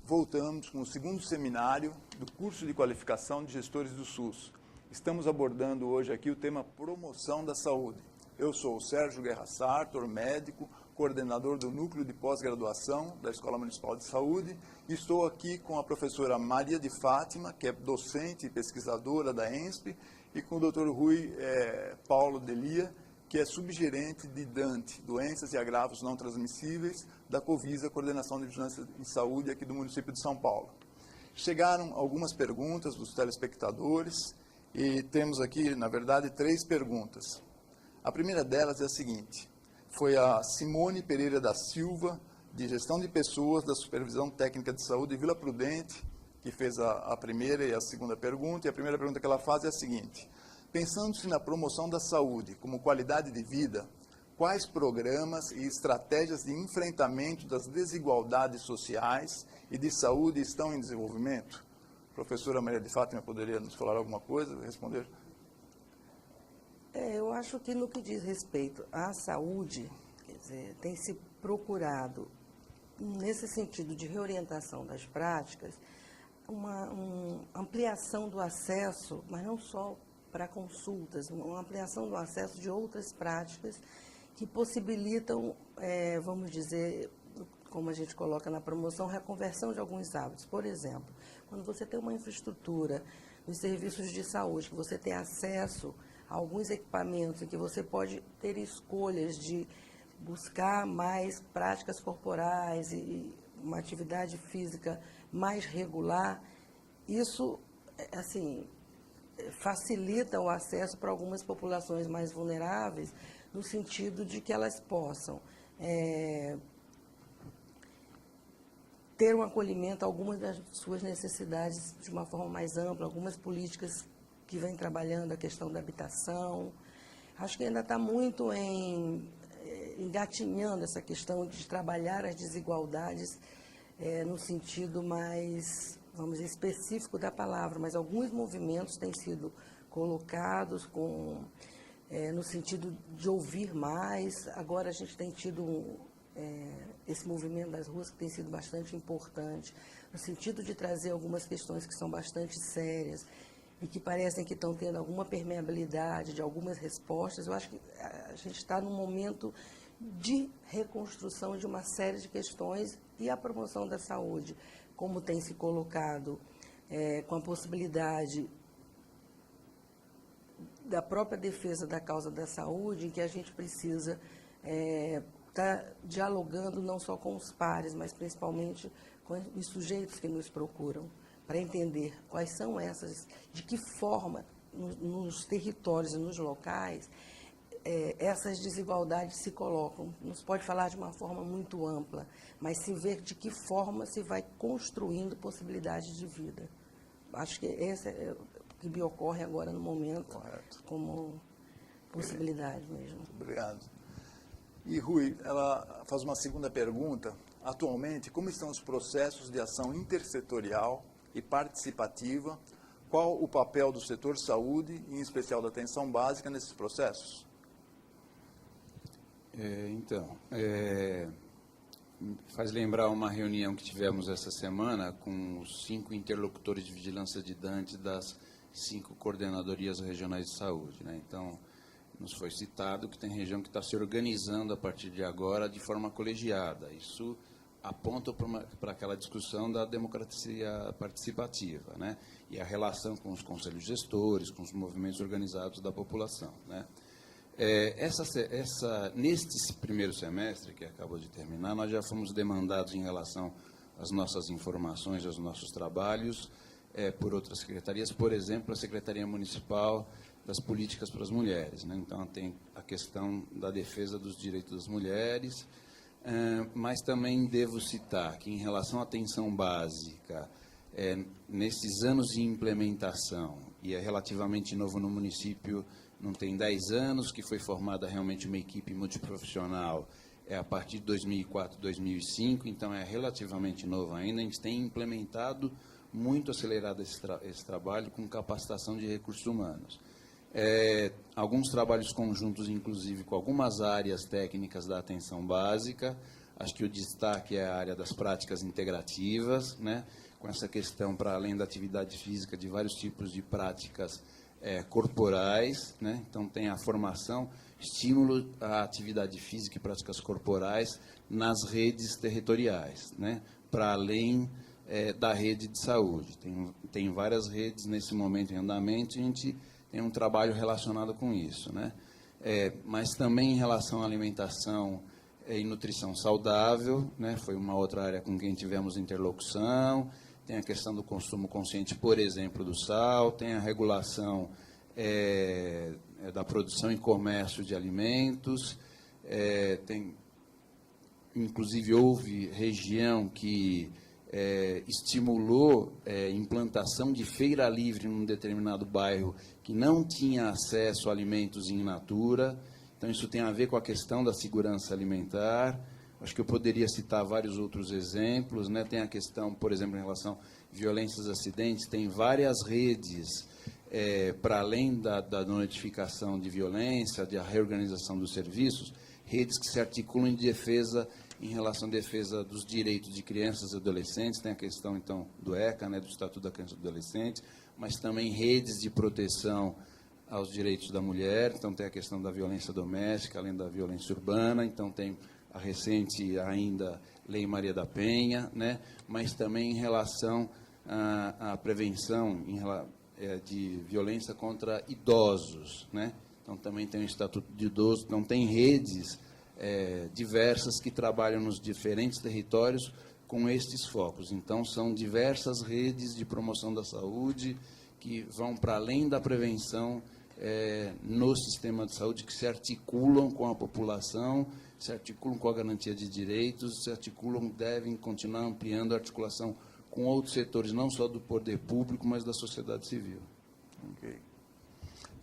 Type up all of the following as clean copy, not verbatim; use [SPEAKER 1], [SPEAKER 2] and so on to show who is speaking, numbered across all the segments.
[SPEAKER 1] voltamos com o segundo seminário do curso de qualificação de gestores do SUS. Estamos abordando hoje aqui o tema promoção da saúde. Eu sou o Sérgio Guerra Sartor, médico, coordenador do Núcleo de Pós-Graduação da Escola Municipal de Saúde, e estou aqui com a professora Maria de Fátima, que é docente e pesquisadora da ENSP, e com o Dr. Rui Paulo Delia, que é subgerente de DANT, Doenças e Agravos Não Transmissíveis, da Covisa, Coordenação de Vigilância em Saúde, aqui do município de São Paulo. Chegaram algumas perguntas dos telespectadores e temos aqui, na verdade, 3 perguntas. A primeira delas é a seguinte: foi a Simone Pereira da Silva, de Gestão de Pessoas, da Supervisão Técnica de Saúde de Vila Prudente, que fez a primeira e a segunda pergunta. E a primeira pergunta que ela faz é a seguinte: pensando-se na promoção da saúde como qualidade de vida, quais programas e estratégias de enfrentamento das desigualdades sociais e de saúde estão em desenvolvimento? Professora Maria de Fátima, poderia nos falar alguma coisa, responder?
[SPEAKER 2] Eu acho que no que diz respeito à saúde, quer dizer, tem se procurado, nesse sentido de reorientação das práticas, uma ampliação do acesso, mas não só para consultas, uma ampliação do acesso de outras práticas que possibilitam, vamos dizer, como a gente coloca na promoção, reconversão de alguns hábitos. Por exemplo, quando você tem uma infraestrutura nos serviços de saúde, que você tem acesso a alguns equipamentos, em que você pode ter escolhas de buscar mais práticas corporais e uma atividade física mais regular, isso, assim, facilita o acesso para algumas populações mais vulneráveis, no sentido de que elas possam ter um acolhimento a algumas das suas necessidades de uma forma mais ampla, algumas políticas que vêm trabalhando a questão da habitação. Acho que ainda está muito engatinhando essa questão de trabalhar as desigualdades no sentido mais, vamos dizer, específico da palavra, mas alguns movimentos têm sido colocados no sentido de ouvir mais. Agora a gente tem tido esse movimento das ruas que tem sido bastante importante, no sentido de trazer algumas questões que são bastante sérias e que parecem que estão tendo alguma permeabilidade de algumas respostas. Eu acho que a gente está num momento de reconstrução de uma série de questões, e a promoção da saúde, como tem se colocado, com a possibilidade da própria defesa da causa da saúde, em que a gente precisa estar dialogando não só com os pares, mas principalmente com os sujeitos que nos procuram, para entender quais são essas, de que forma, nos territórios e nos locais, essas desigualdades se colocam. Não se pode falar de uma forma muito ampla, mas se ver de que forma se vai construindo possibilidades de vida. Acho que esse é o que me ocorre agora no momento. Correto. Como possibilidade mesmo.
[SPEAKER 1] Muito obrigado. E, Rui, ela faz uma segunda pergunta. Atualmente, como estão os processos de ação intersetorial e participativa? Qual o papel do setor saúde, em especial da atenção básica, nesses processos?
[SPEAKER 3] Faz lembrar uma reunião que tivemos essa semana com os 5 interlocutores de vigilância de DANT das 5 coordenadorias regionais de saúde, né? Então, nos foi citado que tem região que está se organizando a partir de agora de forma colegiada. Isso aponta para aquela discussão da democracia participativa, né? E a relação com os conselhos gestores, com os movimentos organizados da população, né? Neste primeiro semestre, que acabou de terminar, nós já fomos demandados em relação às nossas informações, aos nossos trabalhos, por outras secretarias, por exemplo, a Secretaria Municipal das Políticas para as Mulheres, né? Então, tem a questão da defesa dos direitos das mulheres, mas também devo citar que, em relação à atenção básica, nesses anos de implementação, e é relativamente novo no município, não tem 10 anos, que foi formada realmente uma equipe multiprofissional, a partir de 2004, 2005, então é relativamente novo ainda. A gente tem implementado muito acelerado esse trabalho com capacitação de recursos humanos. Alguns trabalhos conjuntos, inclusive, com algumas áreas técnicas da atenção básica. Acho que o destaque é a área das práticas integrativas, né, com essa questão, para além da atividade física, de vários tipos de práticas corporais, né? Então, tem a formação, estímulo à atividade física e práticas corporais nas redes territoriais, né? Para além da rede de saúde. Tem várias redes nesse momento em andamento, e a gente tem um trabalho relacionado com isso, né? Mas também em relação à alimentação e nutrição saudável, né? Foi uma outra área com quem tivemos interlocução. Tem a questão do consumo consciente, por exemplo, do sal, tem a regulação da produção e comércio de alimentos, inclusive houve região que estimulou implantação de feira livre num determinado bairro que não tinha acesso a alimentos in natura. Então, isso tem a ver com a questão da segurança alimentar. Acho que eu poderia citar vários outros exemplos, né? Tem a questão, por exemplo, em relação a violências e acidentes, tem várias redes, para além da notificação de violência, da reorganização dos serviços, redes que se articulam em relação à defesa dos direitos de crianças e adolescentes. Tem a questão, então, do ECA, né, do Estatuto da Criança e do Adolescente, mas também redes de proteção aos direitos da mulher. Então, tem a questão da violência doméstica, além da violência urbana. Então, tem a recente ainda Lei Maria da Penha, né? Mas também em relação à prevenção de violência contra idosos, né? Então, também tem o Estatuto de Idoso. Então, tem redes diversas que trabalham nos diferentes territórios com estes focos. Então, são diversas redes de promoção da saúde que vão para além da prevenção no sistema de saúde, que se articulam com a população, se articulam com a garantia de direitos, se articulam, devem continuar ampliando a articulação com outros setores, não só do poder público, mas da sociedade civil.
[SPEAKER 1] Ok.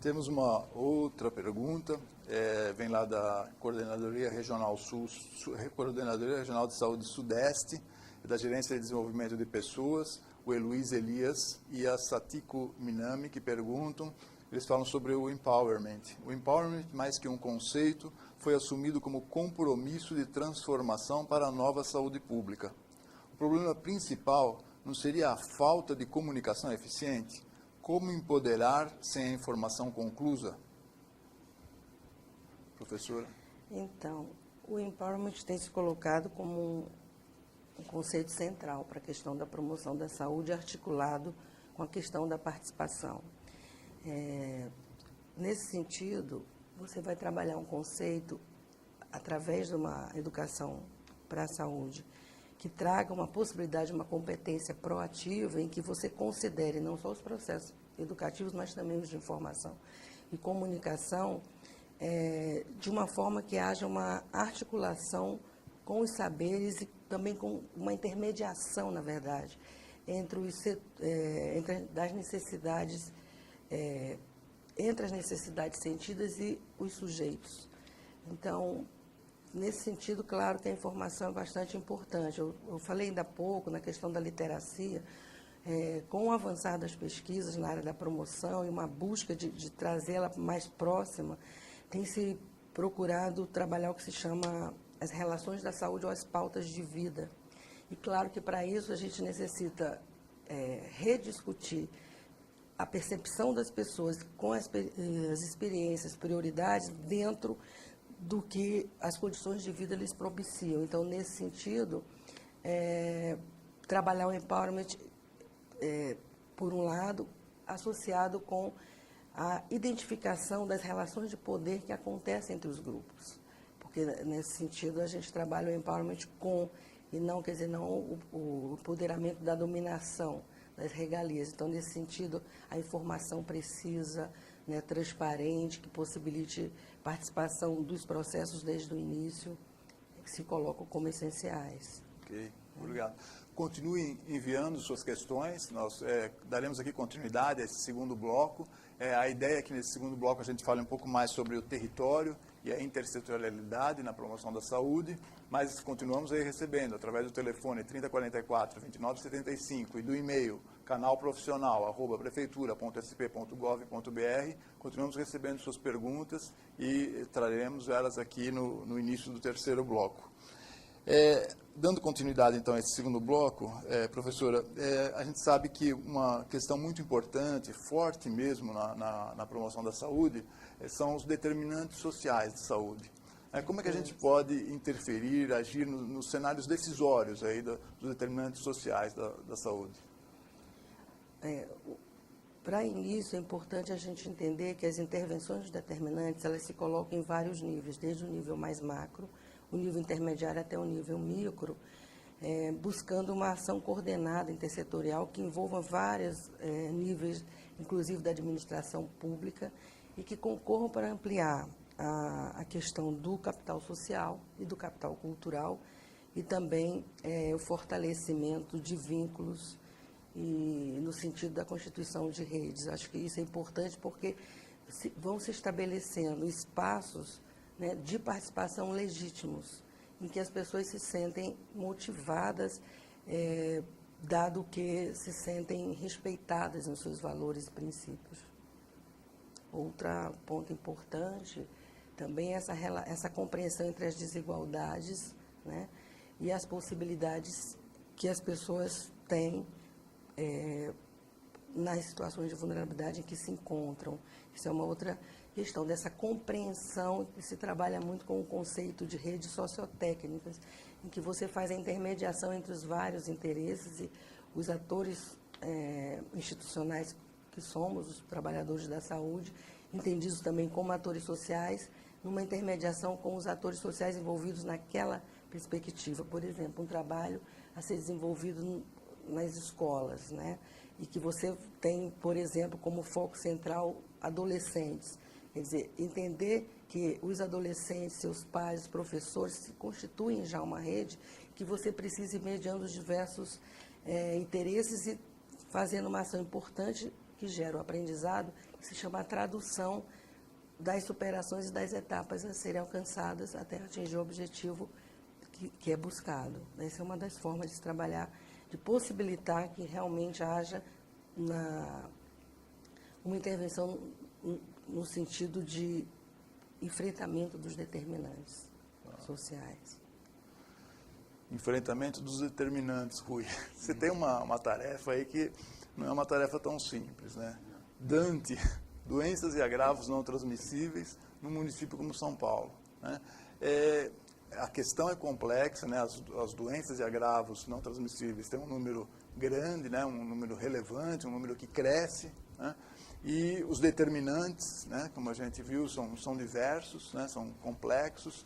[SPEAKER 1] Temos uma outra pergunta, vem lá da Coordenadoria Regional Sul, Coordenadoria Regional de Saúde Sudeste, da Gerência de Desenvolvimento de Pessoas, o Eluiz Elias e a Satiko Minami, que perguntam. Eles falam sobre o empowerment. O empowerment, mais que um conceito, foi assumido como compromisso de transformação para a nova saúde pública. O problema principal não seria a falta de comunicação eficiente? Como empoderar sem a informação conclusa? Professora?
[SPEAKER 2] Então, o empowerment tem se colocado como um conceito central para a questão da promoção da saúde, articulado com a questão da participação. Nesse sentido, você vai trabalhar um conceito através de uma educação para a saúde que traga uma possibilidade, uma competência proativa em que você considere não só os processos educativos, mas também os de informação e comunicação, de uma forma que haja uma articulação com os saberes e também com uma intermediação, na verdade, entre as necessidades entre as necessidades sentidas e os sujeitos. Então, nesse sentido, claro que a informação é bastante importante. Eu falei ainda há pouco na questão da literacia, com o avançar das pesquisas na área da promoção e uma busca de trazê-la mais próxima, tem se procurado trabalhar o que se chama as relações da saúde ou as pautas de vida. E claro que para isso a gente necessita rediscutir a percepção das pessoas com as experiências, prioridades dentro do que as condições de vida lhes propiciam. Então, nesse sentido, trabalhar o empowerment, por um lado, associado com a identificação das relações de poder que acontecem entre os grupos. Porque, nesse sentido, a gente trabalha o empowerment e não, quer dizer, não o empoderamento da dominação das regalias. Então, nesse sentido, a informação precisa, né, transparente, que possibilite participação dos processos desde o início, que se colocam como essenciais.
[SPEAKER 1] Ok, obrigado. Continuem enviando suas questões, nós daremos aqui continuidade a esse segundo bloco. A ideia é que nesse segundo bloco a gente fale um pouco mais sobre o território e a intersetorialidade na promoção da saúde, mas continuamos aí recebendo, através do telefone 3044-2975 e do e-mail canalprofissional@prefeitura.sp.gov.br, continuamos recebendo suas perguntas e traremos elas aqui no início do terceiro bloco. Dando continuidade, então, a esse segundo bloco, professora, a gente sabe que uma questão muito importante, forte mesmo na promoção da saúde, são os determinantes sociais de saúde. Como é que a gente pode interferir, agir nos cenários decisórios aí dos determinantes sociais da saúde?
[SPEAKER 2] Para início, é importante a gente entender que as intervenções determinantes, elas se colocam em vários níveis, desde o nível mais macro, o nível intermediário até o nível micro, buscando uma ação coordenada intersetorial que envolva vários níveis, inclusive da administração pública, e que concorram para ampliar a questão do capital social e do capital cultural e também o fortalecimento de vínculos e no sentido da constituição de redes. Acho que isso é importante porque vão se estabelecendo espaços, né, de participação legítimos, em que as pessoas se sentem motivadas, dado que se sentem respeitadas nos seus valores e princípios. Outro ponto importante também é essa compreensão entre as desigualdades, né, e as possibilidades que as pessoas têm nas situações de vulnerabilidade em que se encontram. Isso é uma outra questão dessa compreensão, que se trabalha muito com o conceito de redes sociotécnicas, em que você faz a intermediação entre os vários interesses e os atores institucionais que somos, os trabalhadores da saúde, entendidos também como atores sociais, numa intermediação com os atores sociais envolvidos naquela perspectiva. Por exemplo, um trabalho a ser desenvolvido nas escolas, né? E que você tem, por exemplo, como foco central adolescentes. Quer dizer, entender que os adolescentes, seus pais, os professores, se constituem já uma rede que você precisa ir mediando os diversos interesses e fazendo uma ação importante que gera o aprendizado, que se chama a tradução das superações e das etapas a serem alcançadas até atingir o objetivo que é buscado. Essa é uma das formas de se trabalhar, de possibilitar que realmente haja uma intervenção no sentido de enfrentamento dos determinantes sociais.
[SPEAKER 1] Enfrentamento dos determinantes, Rui. Você tem uma tarefa aí que não é uma tarefa tão simples, né? Dante, doenças e agravos não transmissíveis no município como São Paulo, né? A questão é complexa, né? As doenças e agravos não transmissíveis têm um número grande, né? Um número relevante, um número que cresce, né? E os determinantes, né? Como a gente viu, são diversos, né? São complexos.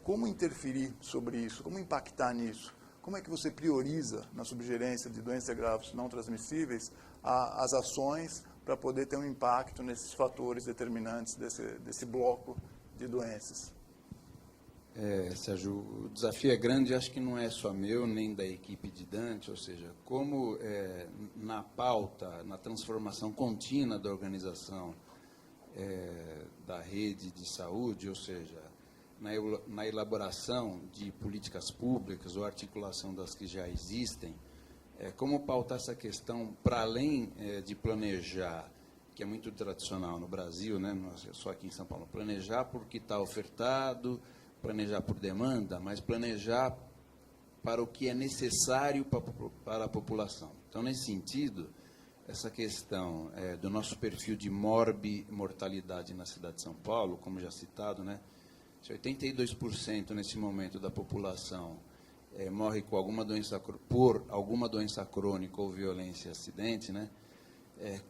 [SPEAKER 1] Como interferir sobre isso? Como impactar nisso? Como é que você prioriza na subgerência de doenças e agravos não transmissíveis as ações para poder ter um impacto nesses fatores determinantes desse bloco de doenças?
[SPEAKER 3] Sérgio, o desafio é grande, acho que não é só meu, nem da equipe de Dante, ou seja, como na pauta, na transformação contínua da organização da rede de saúde, ou seja, na elaboração de políticas públicas ou articulação das que já existem, como pautar essa questão para além de planejar, que é muito tradicional no Brasil, né, não é só aqui em São Paulo, planejar por que está ofertado, planejar por demanda, mas planejar para o que é necessário para a população. Então, nesse sentido, essa questão do nosso perfil de mortalidade na cidade de São Paulo, como já citado, né, se 82% nesse momento da população morre com por alguma doença crônica ou violência e acidente, né,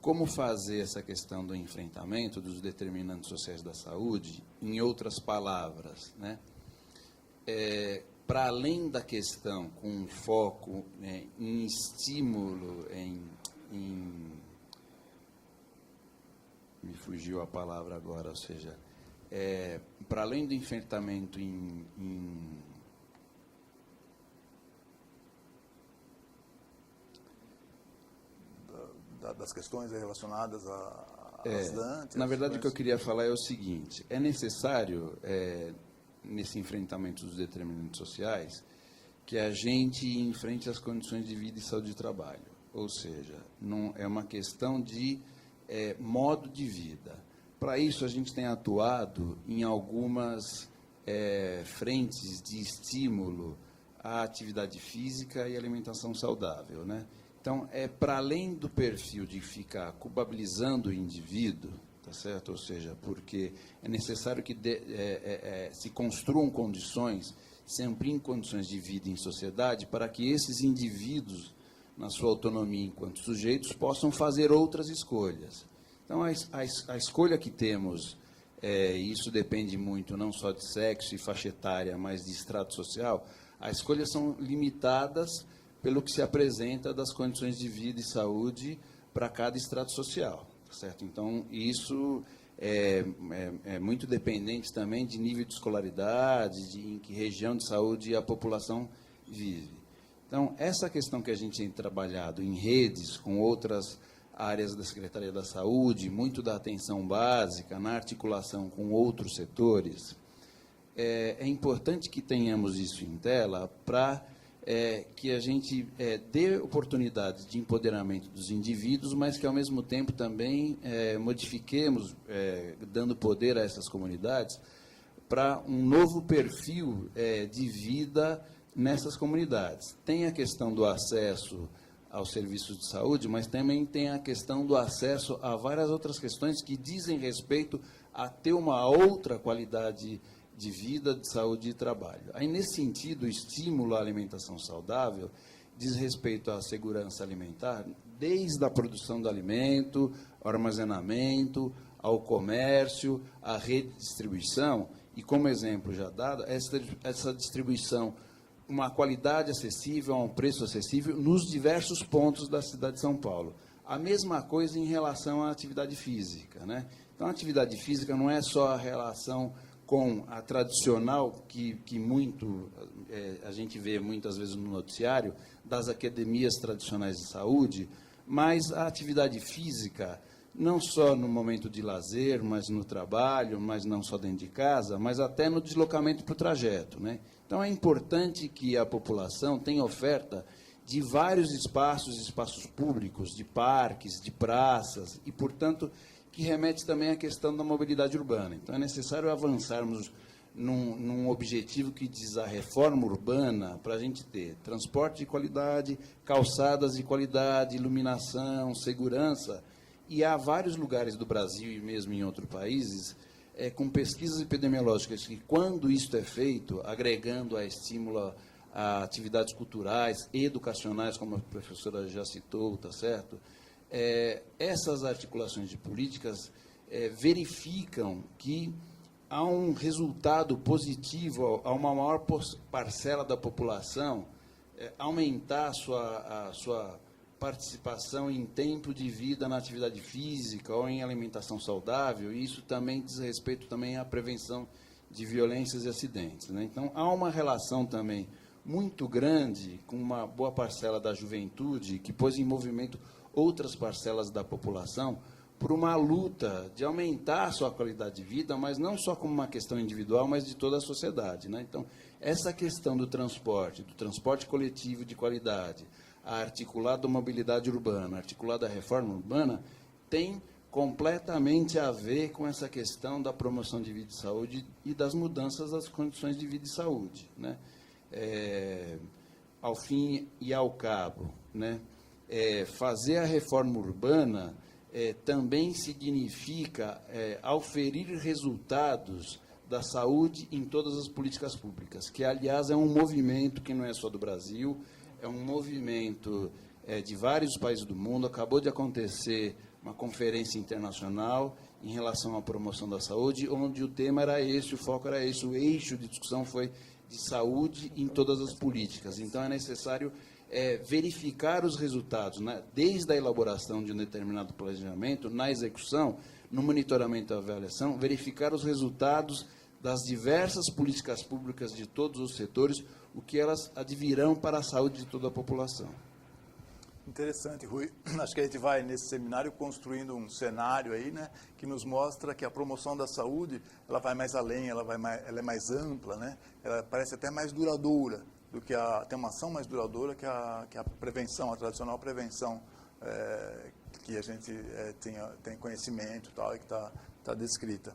[SPEAKER 3] como fazer essa questão do enfrentamento dos determinantes sociais da saúde, em outras palavras, né, para além da questão com foco em estímulo, me fugiu a palavra agora, ou seja, para além do enfrentamento
[SPEAKER 1] das questões relacionadas às dantes.
[SPEAKER 3] Na verdade, o que eu queria falar é o seguinte: é necessário, nesse enfrentamento dos determinantes sociais, que a gente enfrente as condições de vida e saúde de trabalho. Ou seja, não é uma questão de modo de vida. Para isso, a gente tem atuado em algumas frentes de estímulo à atividade física e alimentação saudável, né? Então, para além do perfil de ficar culpabilizando o indivíduo, tá certo? Ou seja, porque é necessário que se construam condições, se ampliem condições de vida em sociedade para que esses indivíduos, na sua autonomia enquanto sujeitos, possam fazer outras escolhas. Então, a escolha que temos, isso depende muito não só de sexo e faixa etária, mas de estrato social, as escolhas são limitadas pelo que se apresenta das condições de vida e saúde para cada estrato social, certo? Então, isso é muito dependente também de nível de escolaridade, em que região de saúde a população vive. Então, essa questão que a gente tem trabalhado em redes com outras áreas da Secretaria da Saúde, muito da atenção básica, na articulação com outros setores, é importante que tenhamos isso em tela para que a gente dê oportunidade de empoderamento dos indivíduos, mas que, ao mesmo tempo, também modifiquemos, dando poder a essas comunidades, para um novo perfil de vida nessas comunidades. Tem a questão do acesso aos serviços de saúde, mas também tem a questão do acesso a várias outras questões que dizem respeito a ter uma outra qualidade de vida, de saúde e trabalho. Aí, nesse sentido, o estímulo à alimentação saudável diz respeito à segurança alimentar, desde a produção do alimento, ao armazenamento, ao comércio, à rede de distribuição, e, como exemplo já dado, essa distribuição, uma qualidade acessível, a um preço acessível, nos diversos pontos da cidade de São Paulo. A mesma coisa em relação à atividade física, né? Então, a atividade física não é só a relação com a tradicional, que muito a gente vê muitas vezes no noticiário, das academias tradicionais de saúde, mas a atividade física, não só no momento de lazer, mas no trabalho, mas não só dentro de casa, mas até no deslocamento para o trajeto, né? Então, é importante que a população tenha oferta de vários espaços públicos, de parques, de praças, e, portanto, que remete também à questão da mobilidade urbana. Então, é necessário avançarmos num objetivo que diz a reforma urbana, para a gente ter transporte de qualidade, calçadas de qualidade, iluminação, segurança. E há vários lugares do Brasil e mesmo em outros países, com pesquisas epidemiológicas, que, quando isso é feito, agregando a estímulo a atividades culturais e educacionais, como a professora já citou, tá certo? Essas articulações de políticas verificam que há um resultado positivo a uma maior parcela da população aumentar a sua participação em tempo de vida na atividade física ou em alimentação saudável, e isso também diz respeito também à prevenção de violências e acidentes, né? Então, há uma relação também muito grande com uma boa parcela da juventude que pôs em movimento outras parcelas da população por uma luta de aumentar a sua qualidade de vida, mas não só como uma questão individual, mas de toda a sociedade, né? Então, essa questão do transporte coletivo de qualidade, a articulada mobilidade urbana, articulada reforma urbana, tem completamente a ver com essa questão da promoção de vida e saúde e das mudanças das condições de vida e saúde, né? Ao fim e ao cabo, né? Fazer a reforma urbana também significa auferir resultados da saúde em todas as políticas públicas, que, aliás, é um movimento que não é só do Brasil, é um movimento de vários países do mundo. Acabou de acontecer uma conferência internacional em relação à promoção da saúde, onde o tema era esse, o foco era esse, o eixo de discussão foi de saúde em todas as políticas. Então, é necessário verificar os resultados, né, desde a elaboração de um determinado planejamento, na execução, no monitoramento e avaliação, verificar os resultados das diversas políticas públicas de todos os setores, o que elas advirão para a saúde de toda a população.
[SPEAKER 1] Interessante, Rui. Acho que a gente vai, nesse seminário, construindo um cenário aí, né, que nos mostra que a promoção da saúde, ela vai mais além, ela é mais ampla, né, ela parece até mais duradoura, tem uma ação mais duradoura que a prevenção, a tradicional prevenção, que a gente tem conhecimento e tal, e que está descrita.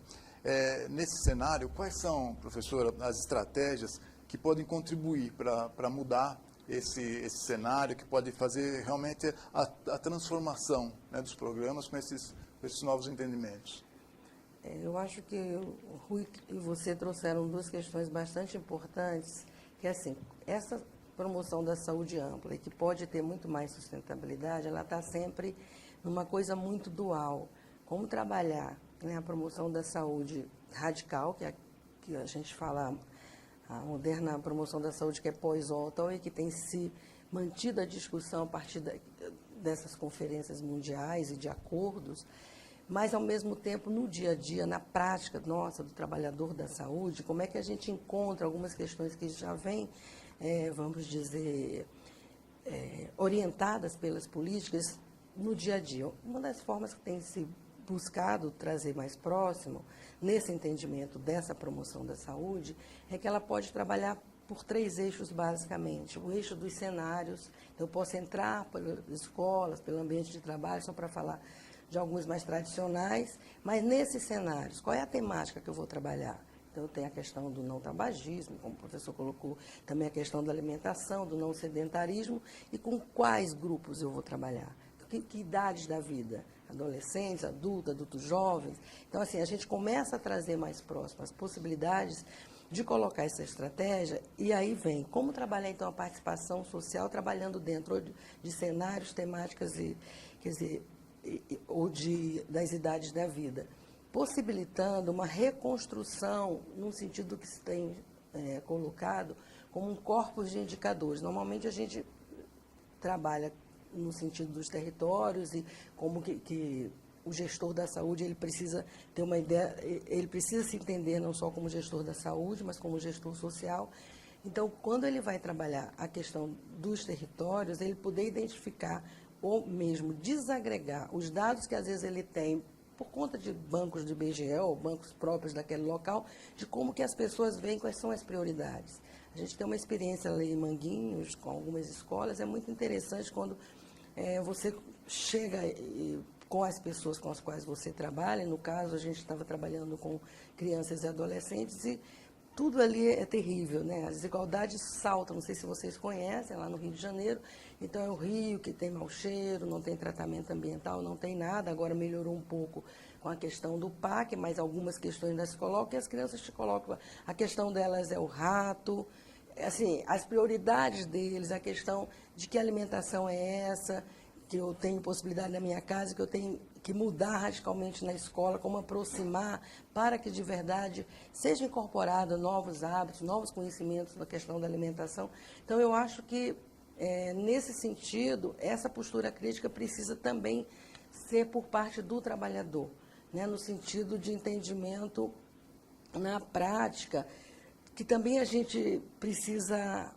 [SPEAKER 1] Nesse cenário, quais são, professora, as estratégias que podem contribuir para mudar esse cenário, que pode fazer realmente a transformação, né, dos programas com esses novos entendimentos?
[SPEAKER 2] Eu acho que o Rui e você trouxeram duas questões bastante importantes, que é assim, essa promoção da saúde ampla, e que pode ter muito mais sustentabilidade, ela está sempre numa coisa muito dual. Como trabalhar, né, a promoção da saúde radical, que a gente fala, a moderna promoção da saúde que é pós-Otto e que tem se mantido a discussão a partir dessas conferências mundiais e de acordos, mas, ao mesmo tempo, no dia a dia, na prática nossa, do trabalhador da saúde, como é que a gente encontra algumas questões que já vêm, vamos dizer, orientadas pelas políticas no dia a dia. Uma das formas que tem se buscado trazer mais próximo, nesse entendimento dessa promoção da saúde, é que ela pode trabalhar por 3 eixos, basicamente. O eixo dos cenários, eu posso entrar pelas escolas, pelo ambiente de trabalho, só para falar de alguns mais tradicionais, mas nesses cenários, qual é a temática que eu vou trabalhar? Então, tem a questão do não tabagismo, como o professor colocou, também a questão da alimentação, do não sedentarismo, e com quais grupos eu vou trabalhar? Que idades da vida? Adolescentes, adultos jovens? Então, assim, a gente começa a trazer mais próximo as possibilidades de colocar essa estratégia, e aí vem como trabalhar, então, a participação social, trabalhando dentro de cenários, temáticas, quer dizer, das idades da vida, possibilitando uma reconstrução, no sentido que se tem colocado, como um corpus de indicadores. Normalmente a gente trabalha no sentido dos territórios e como que o gestor da saúde ele precisa ter uma ideia, ele precisa se entender não só como gestor da saúde, mas como gestor social. Então, quando ele vai trabalhar a questão dos territórios, ele poder identificar ou mesmo desagregar os dados que às vezes ele tem por conta de bancos de IBGE ou bancos próprios daquele local, de como que as pessoas veem quais são as prioridades. A gente tem uma experiência ali em Manguinhos, com algumas escolas, é muito interessante quando você chega com as pessoas com as quais você trabalha, no caso a gente estava trabalhando com crianças e adolescentes e tudo ali é terrível, né? As desigualdades saltam, não sei se vocês conhecem, lá no Rio de Janeiro. Então, é o Rio que tem mau cheiro, não tem tratamento ambiental, não tem nada. Agora melhorou um pouco com a questão do PAC, mas algumas questões ainda se colocam, e as crianças te colocam. A questão delas é o rato, assim, as prioridades deles, a questão de que alimentação é essa, que eu tenho possibilidade na minha casa, que eu tenho que mudar radicalmente na escola, como aproximar para que de verdade seja incorporado novos hábitos, novos conhecimentos na questão da alimentação. Então, eu acho que, nesse sentido, essa postura crítica precisa também ser por parte do trabalhador, né, no sentido de entendimento na prática, que também a gente precisa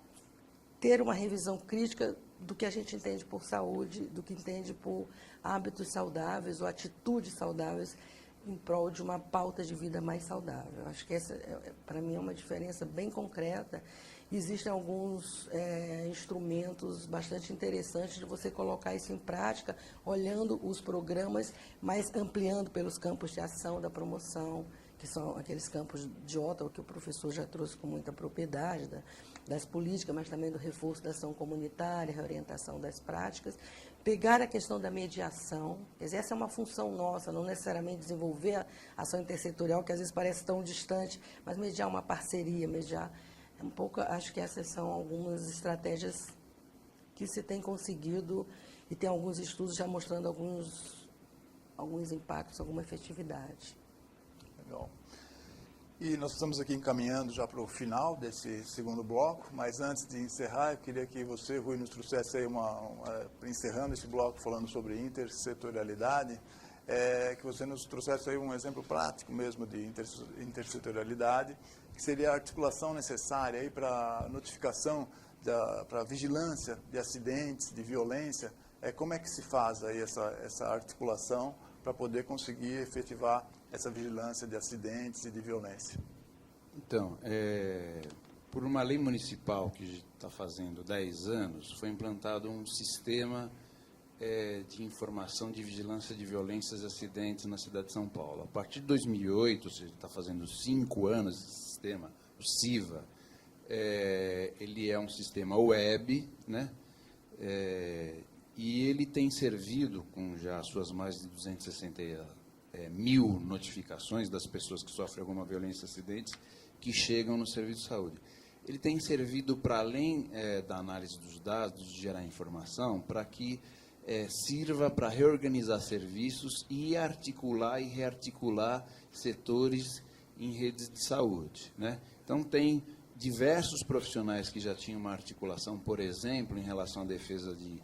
[SPEAKER 2] ter uma revisão crítica do que a gente entende por saúde, do que entende por hábitos saudáveis ou atitudes saudáveis em prol de uma pauta de vida mais saudável. Eu acho que essa, para mim, é uma diferença bem concreta. Existem alguns instrumentos bastante interessantes de você colocar isso em prática, olhando os programas, mas ampliando pelos campos de ação da promoção, que são aqueles campos de Ottawa que o professor já trouxe com muita propriedade, das políticas, mas também do reforço da ação comunitária, reorientação das práticas, pegar a questão da mediação, quer dizer, essa é uma função nossa, não necessariamente desenvolver a ação intersetorial, que às vezes parece tão distante, mas mediar uma parceria, mediar um pouco, acho que essas são algumas estratégias que se tem conseguido e tem alguns estudos já mostrando alguns impactos, alguma efetividade.
[SPEAKER 1] Legal. E nós estamos aqui encaminhando já para o final desse segundo bloco, mas antes de encerrar, eu queria que você, Rui, nos trouxesse aí encerrando esse bloco falando sobre intersetorialidade, que você nos trouxesse aí um exemplo prático mesmo de intersetorialidade, que seria a articulação necessária aí para notificação, para vigilância de acidentes, de violência. Como é que se faz aí essa articulação para poder conseguir efetivar essa vigilância de acidentes e de violência?
[SPEAKER 3] Então, por uma lei municipal que está fazendo 10 anos, foi implantado um sistema de informação de vigilância de violências e acidentes na cidade de São Paulo. A partir de 2008, ou seja, está fazendo 5 anos esse sistema, o SIVA, ele é um sistema web, né? E ele tem servido, com já suas mais de 260 mil notificações das pessoas que sofrem alguma violência e acidentes que chegam no serviço de saúde. Ele tem servido, para além da análise dos dados, de gerar informação, para que sirva para reorganizar serviços e articular e rearticular setores em redes de saúde, né? Então, tem diversos profissionais que já tinham uma articulação, por exemplo, em relação à defesa de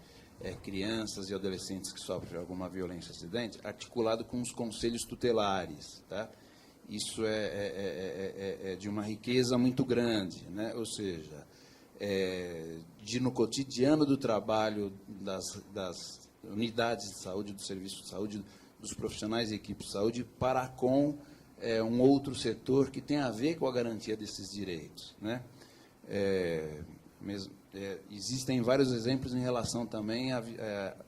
[SPEAKER 3] crianças e adolescentes que sofrem alguma violência ou acidente, articulado com os conselhos tutelares, tá? Isso é de uma riqueza muito grande, né? Ou seja, no cotidiano do trabalho das unidades de saúde, do serviço de saúde, dos profissionais e equipes de saúde, para com um outro setor que tem a ver com a garantia desses direitos, né? Existem vários exemplos em relação também a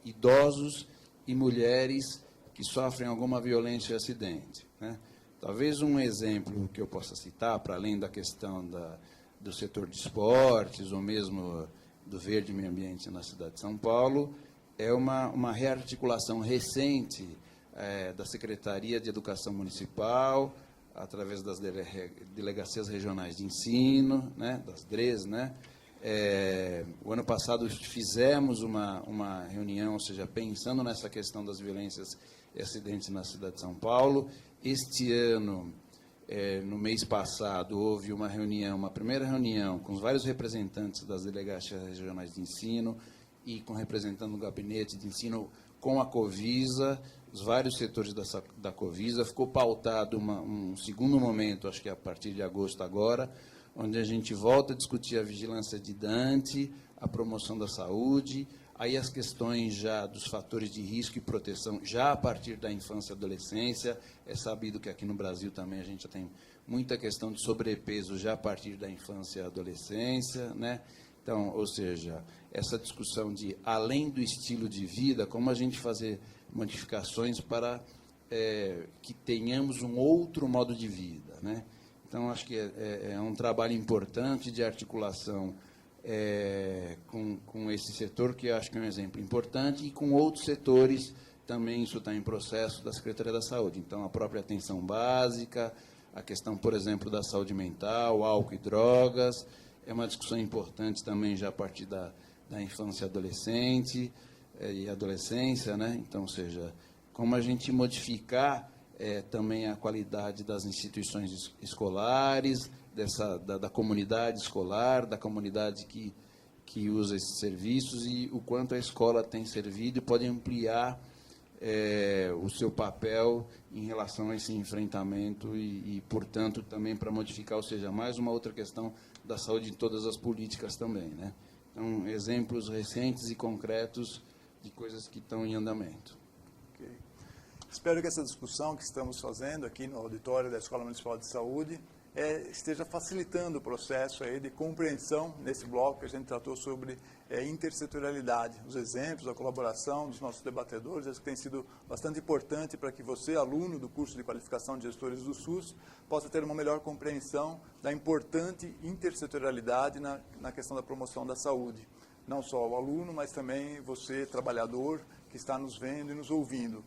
[SPEAKER 3] idosos e mulheres que sofrem alguma violência e acidente, né? Talvez um exemplo que eu possa citar, para além da questão do setor de esportes, ou mesmo do verde meio ambiente na cidade de São Paulo, é uma rearticulação recente da Secretaria de Educação Municipal, através das delegacias regionais de ensino, né, das DREs, né? O ano passado fizemos uma reunião, ou seja, pensando nessa questão das violências e acidentes na cidade de São Paulo. Este ano, no mês passado, houve uma primeira reunião com os vários representantes das delegacias regionais de ensino e com representante do gabinete de ensino com a Covisa, os vários setores da Covisa. Ficou pautado um segundo momento, acho que a partir de agosto agora, onde a gente volta a discutir a vigilância de Dante, a promoção da saúde, aí as questões já dos fatores de risco e proteção, já a partir da infância e adolescência. É sabido que aqui no Brasil também a gente já tem muita questão de sobrepeso já a partir da infância e adolescência, né? Então, ou seja, essa discussão de, além do estilo de vida, como a gente fazer modificações para que tenhamos um outro modo de vida, né? Então, acho que é um trabalho importante de articulação com esse setor, que eu acho que é um exemplo importante, e com outros setores também. Isso está em processo da Secretaria da Saúde. Então, a própria atenção básica, a questão, por exemplo, da saúde mental, álcool e drogas, é uma discussão importante também já a partir da infância e adolescência, né? Então, ou seja, como a gente modificar também a qualidade das instituições escolares, da comunidade escolar, da comunidade que usa esses serviços, e o quanto a escola tem servido e pode ampliar o seu papel em relação a esse enfrentamento e, portanto, também para modificar, ou seja, mais uma outra questão da saúde em todas as políticas também, né? Então, exemplos recentes e concretos de coisas que estão em andamento.
[SPEAKER 1] Okay. Espero que essa discussão que estamos fazendo aqui no auditório da Escola Municipal de Saúde esteja facilitando o processo aí de compreensão nesse bloco que a gente tratou sobre intersetorialidade. Os exemplos, a colaboração dos nossos debatedores, acho que tem sido bastante importante para que você, aluno do curso de qualificação de gestores do SUS, possa ter uma melhor compreensão da importante intersetorialidade na questão da promoção da saúde. Não só o aluno, mas também você, trabalhador, que está nos vendo e nos ouvindo.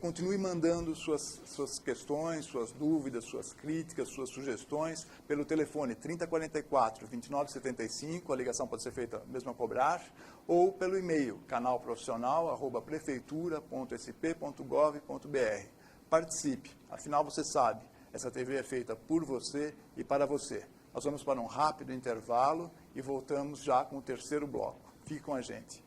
[SPEAKER 1] Continue mandando suas questões, suas dúvidas, suas críticas, suas sugestões pelo telefone 3044-2975, a ligação pode ser feita mesmo a cobrar, ou pelo e-mail canalprofissional@prefeitura.sp.gov.br. Participe, afinal você sabe, essa TV é feita por você e para você. Nós vamos para um rápido intervalo e voltamos já com o terceiro bloco. Fique com a gente.